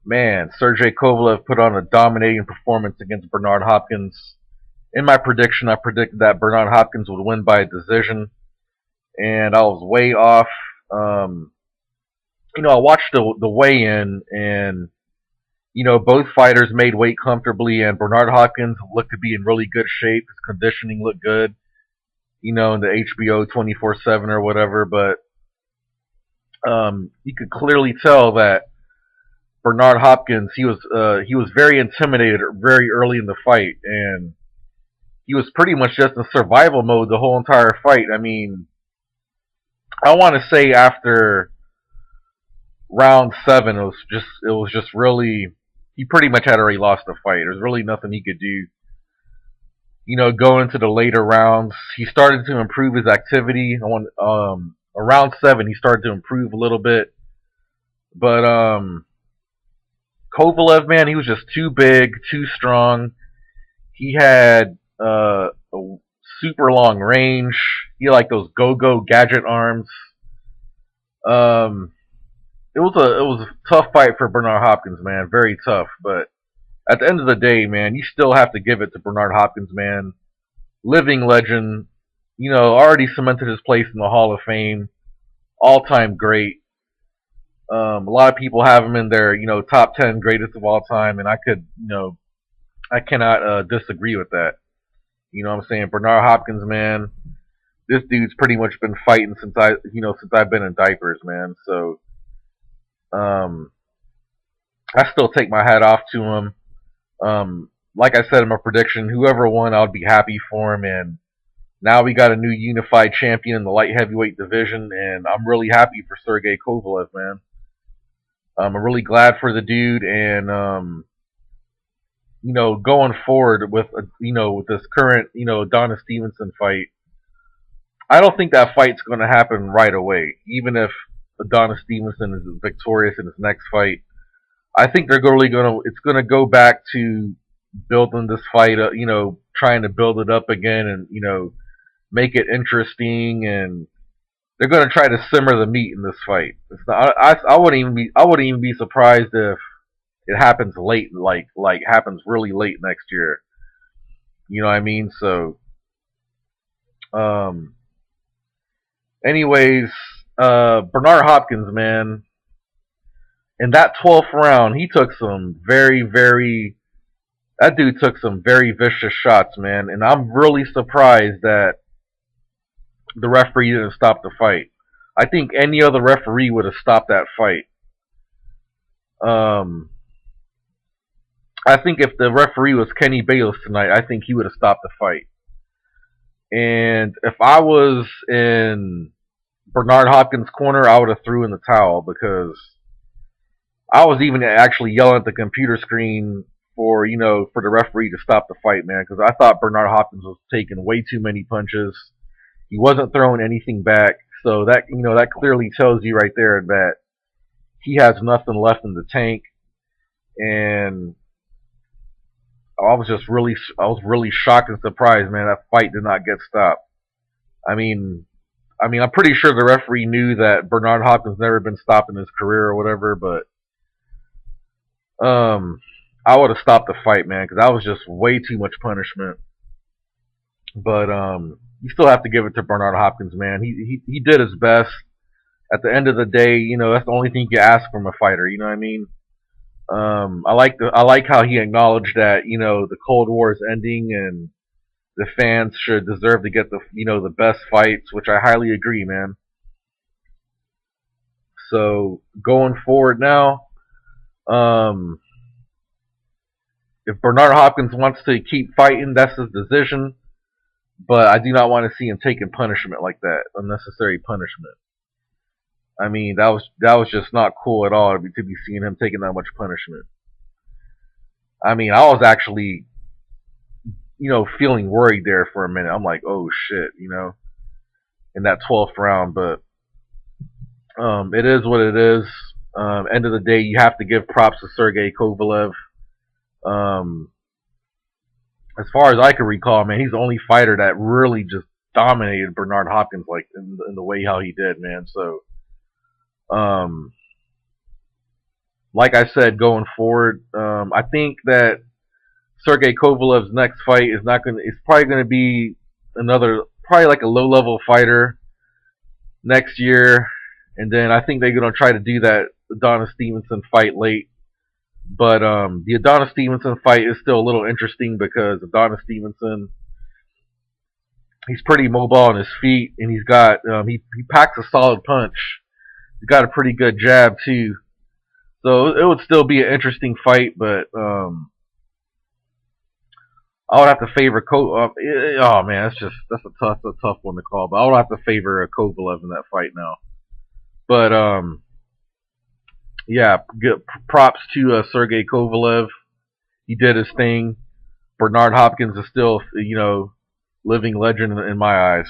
Man, Sergey Kovalev put on a dominating performance against Bernard Hopkins. In my prediction, I predicted that Bernard Hopkins would win by a decision, and I was way off. Um, I watched the weigh-in, and both fighters made weight comfortably, and Bernard Hopkins looked to be in really good shape. His conditioning looked good, in the HBO 24/7 or whatever. But you could clearly tell that Bernard Hopkins he was very intimidated very early in the fight, and he was pretty much just in survival mode the whole entire fight. I mean, I want to say after round seven, it was just really he pretty much had already lost the fight. There's really nothing he could do. Going into the later rounds, he started to improve his activity. Around seven, he started to improve a little bit, but Kovalev, man, he was just too big, too strong. He had a super long range. He had like those go-go gadget arms. Um, it was a tough fight for Bernard Hopkins, man. Very tough. But at the end of the day, man, you still have to give it to Bernard Hopkins, man. Living legend. Already cemented his place in the Hall of Fame. All-time great. A lot of people have him in their, top 10 greatest of all time, and I cannot disagree with that. You know what I'm saying? Bernard Hopkins, man, this dude's pretty much been fighting since I've been in diapers, man. So, um, I still take my hat off to him. Like I said in my prediction, whoever won, I would be happy for him. And now we got a new unified champion in the light heavyweight division, and I'm really happy for Sergey Kovalev, man. I'm really glad for the dude, and going forward with this current Adonis Stevenson fight, I don't think that fight's going to happen right away. Even if Adonis Stevenson is victorious in his next fight, I think they're really going to it's going to go back to building this fight, trying to build it up again, and make it interesting, and they're going to try to simmer the meat in this fight. It's not, I wouldn't even be surprised if it happens late, like happens really late next year. You know what I mean? So, um, anyways, Bernard Hopkins, man, in that 12th round, he took some very, very. That dude took some very vicious shots, man, and I'm really surprised that the referee didn't stop the fight. I think any other referee would have stopped that fight. Um, I think if the referee was Kenny Bayless tonight, I think he would have stopped the fight. And if I was in Bernard Hopkins' corner, I would have threw in the towel because I was even actually yelling at the computer screen for the referee to stop the fight, man, because I thought Bernard Hopkins was taking way too many punches. He wasn't throwing anything back, so that clearly tells you right there that he has nothing left in the tank. And I was really shocked and surprised, man. That fight did not get stopped. I mean, I'm pretty sure the referee knew that Bernard Hopkins never been stopped in his career or whatever, but I would have stopped the fight, man, because that was just way too much punishment. But you still have to give it to Bernard Hopkins, man. He did his best. At the end of the day, that's the only thing you can ask from a fighter. You know what I mean? I like how he acknowledged that the Cold War is ending and the fans should deserve to get the best fights, which I highly agree, man. So going forward now, um, if Bernard Hopkins wants to keep fighting, that's his decision. But I do not want to see him taking punishment like that, unnecessary punishment. I mean, that was just not cool at all to be seeing him taking that much punishment. I mean, I was actually, feeling worried there for a minute. I'm like, oh shit, in that 12th round. But it is what it is. End of the day, you have to give props to Sergey Kovalev. Um, as far as I can recall, man, he's the only fighter that really just dominated Bernard Hopkins like in the way how he did, man. So, um, like I said, going forward, I think that Sergey Kovalev's next fight is not going to. It's probably going to be another, probably like a low level fighter next year, and then I think they're going to try to do that Adonis Stevenson fight late. But the Adonis Stevenson fight is still a little interesting because Adonis Stevenson, he's pretty mobile on his feet, and he's got he packs a solid punch. He's got a pretty good jab too. So it would still be an interesting fight, but I would have to favor oh man, that's a tough one to call. But I would have to favor Kovalev in that fight now. But yeah, good props to Sergey Kovalev. He did his thing. Bernard Hopkins is still living legend in my eyes.